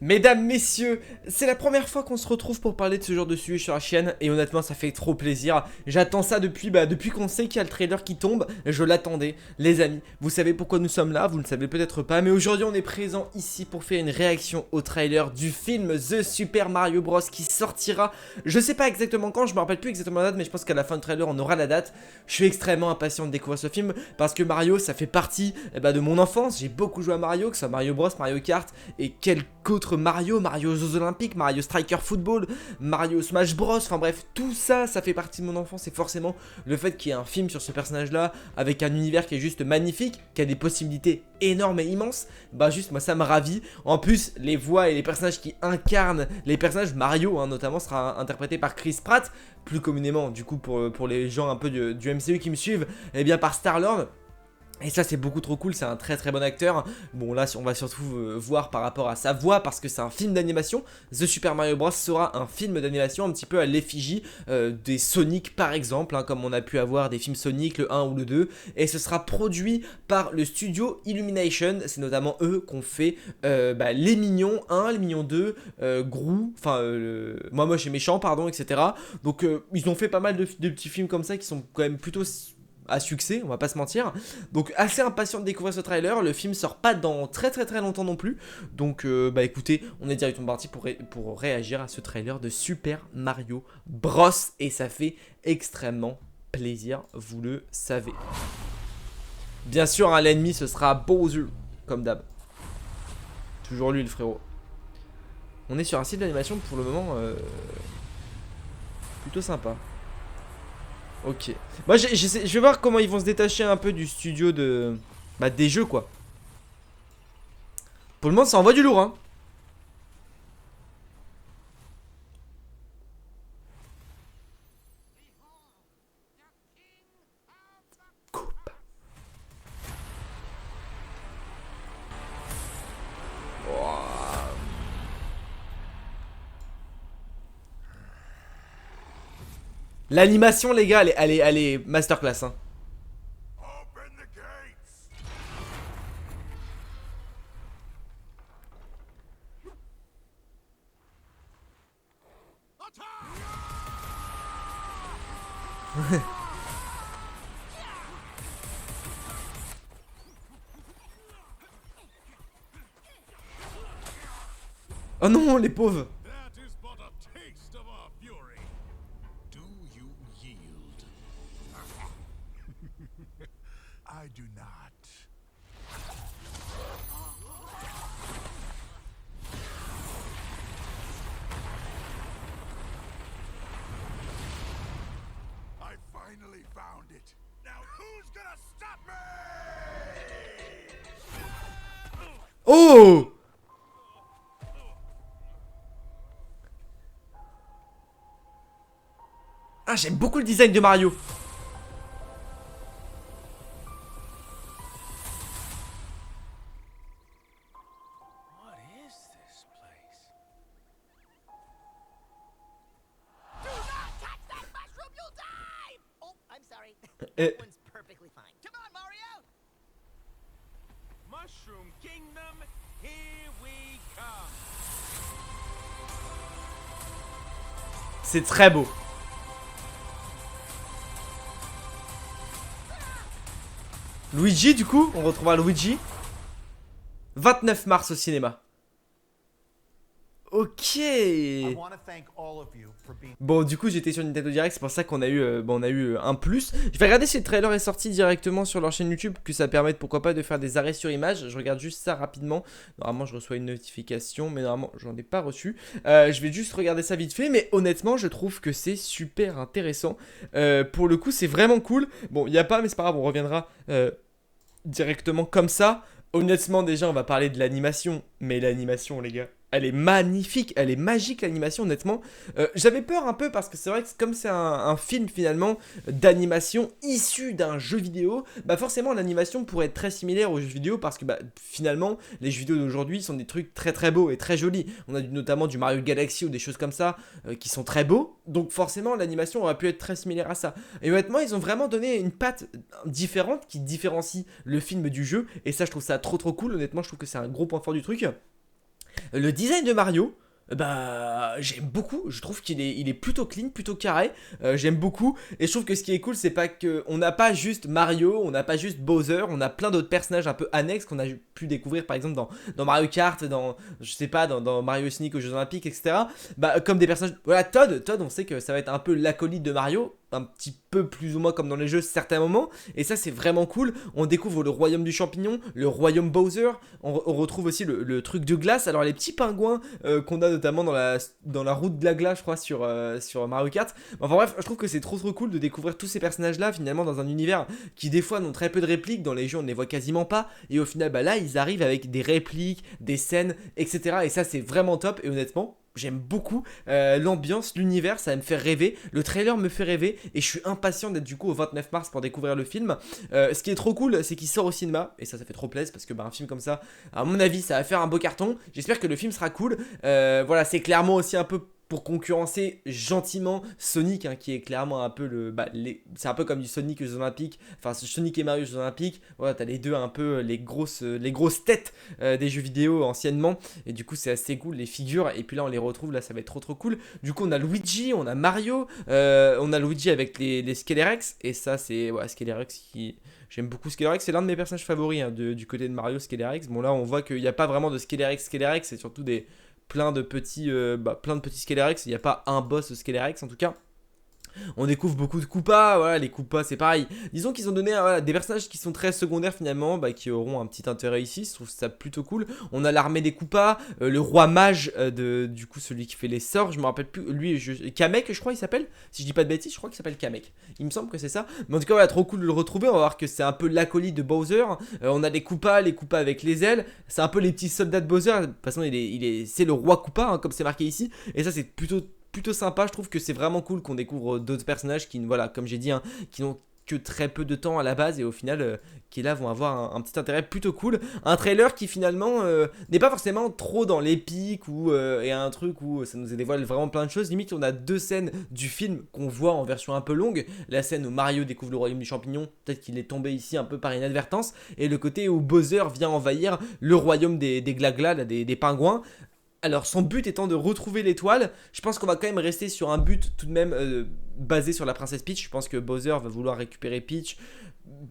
Mesdames, messieurs, c'est la première fois qu'on se retrouve pour parler de ce genre de sujet sur la chaîne et honnêtement ça fait trop plaisir. J'attends ça depuis qu'on sait qu'il y a le trailer qui tombe, je l'attendais. Les amis, vous savez pourquoi nous sommes là, vous ne savez peut-être pas, mais aujourd'hui on est présent ici pour faire une réaction au trailer du film The Super Mario Bros qui sortira, je sais pas exactement quand, je me rappelle plus exactement la date, mais je pense qu'à la fin du trailer on aura la date. Je suis extrêmement impatient de découvrir ce film parce que Mario ça fait partie de mon enfance, j'ai beaucoup joué à Mario, que ce soit Mario Bros, Mario Kart et quelques autres Mario, Mario aux Jeux Olympiques, Mario Striker Football, Mario Smash Bros, enfin bref, tout ça, ça fait partie de mon enfance et forcément le fait qu'il y ait un film sur ce personnage là, avec un univers qui est juste magnifique, qui a des possibilités énormes et immenses, bah juste moi ça me ravit. En plus, les voix et les personnages qui incarnent les personnages, Mario notamment sera interprété par Chris Pratt, plus communément du coup pour les gens un peu du MCU qui me suivent, et bien par Star-Lord. Et ça c'est beaucoup trop cool, c'est un très très bon acteur. Bon là on va surtout voir par rapport à sa voix parce que c'est un film d'animation. The Super Mario Bros sera un film d'animation un petit peu à l'effigie des Sonic par exemple, comme on a pu avoir des films Sonic, le 1 ou le 2. Et ce sera produit par le studio Illumination, c'est notamment eux qu'on fait les Mignons 1, les Mignons 2, Gru, enfin Moi Moche et Méchant pardon, etc. Donc ils ont fait pas mal de petits films comme ça qui sont quand même plutôt à succès, on va pas se mentir. Donc assez impatient de découvrir ce trailer. Le film sort pas dans très longtemps non plus. Donc écoutez, on est directement parti pour réagir à ce trailer de Super Mario Bros. Et ça fait extrêmement plaisir, vous le savez. Bien sûr, l'ennemi ce sera Bowser, comme d'hab. Toujours lui le frérot. On est sur un site d'animation pour le moment plutôt sympa. Ok. Moi, je vais voir comment ils vont se détacher un peu du studio des jeux, quoi. Pour le moment, ça envoie du lourd, hein. Coupe. Ouah. L'animation, les gars, elle est masterclass, hein. Oh non, les pauvres. That is but a taste of our fury. Do you yield? I do not. I finally found it. Now who's gonna stop me? Oh. Ah, j'aime beaucoup le design de Mario. What is this place? Do not touch that mushroom, you'll die! Oh, I'm sorry. Eh, That one's perfectly fine. Come on, Mario! Mushroom Kingdom, here we come. c'est très beau. Luigi, du coup, on retrouvera Luigi. 29 mars au cinéma. Ok. Bon, du coup, j'étais sur Nintendo Direct, c'est pour ça qu'on a eu un plus. Je vais regarder si le trailer est sorti directement sur leur chaîne YouTube, que ça permette pourquoi pas de faire des arrêts sur image. Je regarde juste ça rapidement. Normalement, je reçois une notification, mais normalement, j'en ai pas reçu. Je vais juste regarder ça vite fait, mais honnêtement, je trouve que c'est super intéressant. Pour le coup, c'est vraiment cool. Bon, il n'y a pas, mais c'est pas grave, on reviendra directement comme ça. Honnêtement, déjà, on va parler de l'animation, mais l'animation, les gars, elle est magnifique, elle est magique l'animation, honnêtement. J'avais peur un peu parce que c'est vrai que comme c'est un film finalement d'animation issu d'un jeu vidéo, bah forcément l'animation pourrait être très similaire aux jeux vidéo parce que finalement les jeux vidéo d'aujourd'hui sont des trucs très beaux et très jolis. On a notamment du Mario Galaxy ou des choses comme ça qui sont très beaux, donc forcément l'animation aurait pu être très similaire à ça. Et honnêtement, ils ont vraiment donné une patte différente qui différencie le film du jeu et ça je trouve ça trop cool. Honnêtement, je trouve que c'est un gros point fort du truc. Le design de Mario, bah j'aime beaucoup, je trouve qu'il est plutôt clean, plutôt carré, j'aime beaucoup, et je trouve que ce qui est cool c'est pas que on n'a pas juste Mario, on n'a pas juste Bowser, on a plein d'autres personnages un peu annexes qu'on a pu découvrir par exemple dans Mario Kart, dans je sais pas, dans Mario Sonic aux Jeux Olympiques, etc. Bah comme des personnages, voilà, Todd on sait que ça va être un peu l'acolyte de Mario, un petit peu plus ou moins comme dans les jeux certains moments, et ça c'est vraiment cool. On découvre le royaume du champignon, le royaume Bowser, on retrouve aussi le truc de glace, alors les petits pingouins qu'on a notamment dans la route de la glace je crois sur Mario Kart. Enfin bref, je trouve que c'est trop cool de découvrir tous ces personnages là finalement dans un univers qui des fois n'ont très peu de répliques, dans les jeux on ne les voit quasiment pas, et au final bah là ils arrivent avec des répliques, des scènes, etc. Et ça c'est vraiment top, et honnêtement j'aime beaucoup l'ambiance, l'univers, ça me fait rêver. Le trailer me fait rêver et je suis impatient d'être du coup au 29 mars pour découvrir le film. Ce qui est trop cool, c'est qu'il sort au cinéma et ça fait trop plaisir parce que bah, un film comme ça, à mon avis, ça va faire un beau carton. J'espère que le film sera cool. Voilà, c'est clairement aussi un peu pour concurrencer gentiment Sonic, hein, qui est clairement un peu c'est un peu comme du Sonic aux Jeux Olympiques, enfin Sonic et Mario aux Jeux Olympiques. Voilà, t'as les deux un peu les grosses têtes des jeux vidéo anciennement, et du coup c'est assez cool les figures, et puis là on les retrouve, là ça va être trop cool. Du coup on a Luigi, on a Mario, on a Luigi avec les Skelerex, et ça c'est Skelerex qui... J'aime beaucoup Skelerex, c'est l'un de mes personnages favoris, hein, du côté de Mario, Skelerex. Bon là on voit qu'il n'y a pas vraiment de Skelerex, c'est surtout plein de petits Skelerex, il n'y a pas un boss Skelerex en tout cas. On découvre beaucoup de Koopas, voilà, les Koopas c'est pareil. Disons qu'ils ont donné voilà, des personnages qui sont très secondaires finalement, bah, qui auront un petit intérêt ici, je trouve ça plutôt cool. On a l'armée des Koopas, le roi mage, du coup celui qui fait les sorts, je me rappelle plus, lui, Kamek je crois il s'appelle, si je dis pas de bêtises, je crois qu'il s'appelle Kamek, il me semble que c'est ça. Mais en tout cas voilà, trop cool de le retrouver, on va voir que c'est un peu l'acolyte de Bowser. On a les Koopas avec les ailes, c'est un peu les petits soldats de Bowser, de toute façon c'est le roi Koopa, hein, comme c'est marqué ici, et ça c'est plutôt sympa. Je trouve que c'est vraiment cool qu'on découvre d'autres personnages qui, voilà, comme j'ai dit, hein, qui n'ont que très peu de temps à la base, et au final qui là vont avoir un petit intérêt plutôt cool. Un trailer qui finalement n'est pas forcément trop dans l'épique ou et un truc où ça nous dévoile vraiment plein de choses. Limite on a deux scènes du film qu'on voit en version un peu longue. La scène où Mario découvre le royaume du champignon, peut-être qu'il est tombé ici un peu par inadvertance, et le côté où Bowser vient envahir le royaume des glaglas, des pingouins. Alors son but étant de retrouver l'étoile, je pense qu'on va quand même rester sur un but tout de même basé sur la princesse Peach. Je pense que Bowser va vouloir récupérer Peach.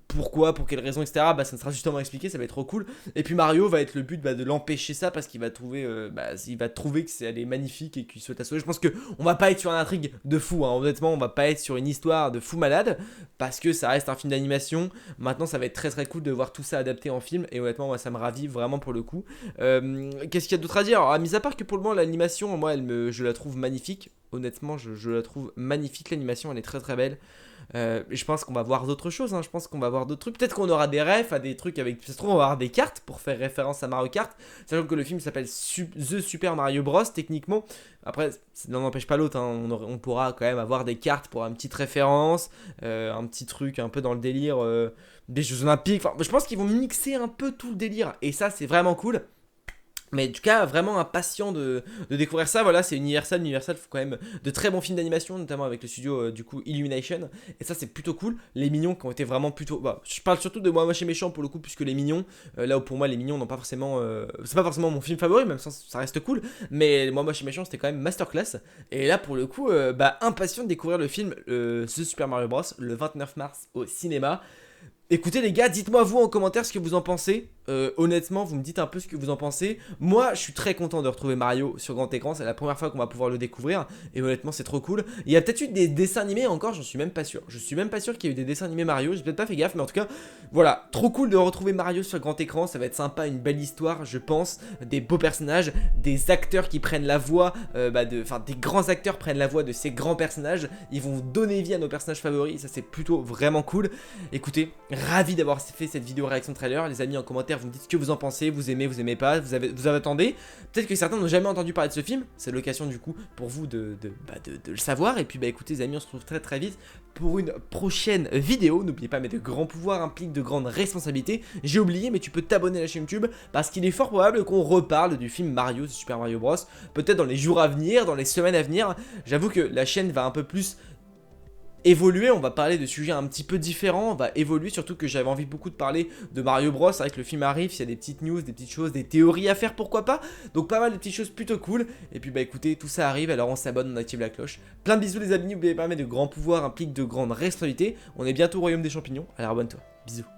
Pourquoi, pour quelles raisons, etc. Bah ça sera justement expliqué, ça va être trop cool. Et puis Mario va être le but de l'empêcher ça, parce qu'il va trouver que elle est magnifique et qu'il souhaite la sauver. Je pense que on va pas être sur une intrigue de fou, hein. Honnêtement on va pas être sur une histoire de fou malade, parce que ça reste un film d'animation. Maintenant ça va être très cool de voir tout ça adapté en film, et honnêtement moi ça me ravit vraiment pour le coup. Qu'est-ce qu'il y a d'autre à dire? Alors, mis à part que pour le moment l'animation, moi je la trouve magnifique. Honnêtement je la trouve magnifique, l'animation elle est très belle. Je pense qu'on va voir d'autres choses, hein. Je pense qu'on va voir d'autres trucs. Peut-être qu'on aura des refs à des trucs avec. Ça se trouve, on va avoir des cartes pour faire référence à Mario Kart. Sachant que le film s'appelle The Super Mario Bros. Techniquement. Après, ça n'en empêche pas l'autre, hein. On pourra quand même avoir des cartes pour une petite référence, un petit truc un peu dans le délire des Jeux Olympiques. Enfin, je pense qu'ils vont mixer un peu tout le délire. Et ça, c'est vraiment cool. Mais en tout cas, vraiment impatient de découvrir ça. Voilà, c'est Universal. Universal font quand même de très bons films d'animation, notamment avec le studio du coup Illumination. Et ça, c'est plutôt cool. Les Mignons qui ont été vraiment plutôt. Bah, je parle surtout de Moi Moche et Méchant pour le coup, plus que Les Mignons. Là où pour moi, Les Mignons n'ont pas forcément. C'est pas forcément mon film favori, même si ça reste cool. Mais Moi Moche et Méchant, c'était quand même masterclass. Et là, pour le coup, impatient de découvrir le film The Super Mario Bros. Le 29 mars au cinéma. Écoutez les gars, dites-moi vous en commentaire ce que vous en pensez. Honnêtement, vous me dites un peu ce que vous en pensez. Moi, je suis très content de retrouver Mario sur grand écran. C'est la première fois qu'on va pouvoir le découvrir. Et honnêtement, c'est trop cool. Il y a peut-être eu des dessins animés encore, j'en suis même pas sûr. Je suis même pas sûr qu'il y ait eu des dessins animés Mario. J'ai peut-être pas fait gaffe, mais en tout cas, voilà. Trop cool de retrouver Mario sur grand écran. Ça va être sympa, une belle histoire, je pense. Des beaux personnages, des acteurs qui prennent la voix. Des grands acteurs prennent la voix de ces grands personnages. Ils vont donner vie à nos personnages favoris. Ça, c'est plutôt vraiment cool. Écoutez, ravi d'avoir fait cette vidéo réaction trailer. Les amis, en commentaire, vous me dites ce que vous en pensez, vous aimez pas, vous attendez. Peut-être que certains n'ont jamais entendu parler de ce film, c'est l'occasion du coup pour vous de le savoir. Et puis écoutez les amis, on se retrouve très vite pour une prochaine vidéo. N'oubliez pas, mais de grands pouvoirs impliquent de grandes responsabilités. J'ai oublié, mais tu peux t'abonner à la chaîne YouTube, parce qu'il est fort probable qu'on reparle du film Mario, Super Mario Bros. Peut-être dans les jours à venir, dans les semaines à venir. J'avoue que la chaîne va un peu plus évoluer, on va parler de sujets un petit peu différents, on va évoluer, surtout que j'avais envie beaucoup de parler de Mario Bros, c'est vrai que le film arrive, il y a des petites news, des petites choses, des théories à faire, pourquoi pas, donc pas mal de petites choses plutôt cool, et puis bah écoutez, tout ça arrive, alors on s'abonne, on active la cloche, plein de bisous les amis, n'oubliez pas, mais de grands pouvoirs impliquent de grandes responsabilités, on est bientôt au royaume des champignons, alors abonne-toi, bisous.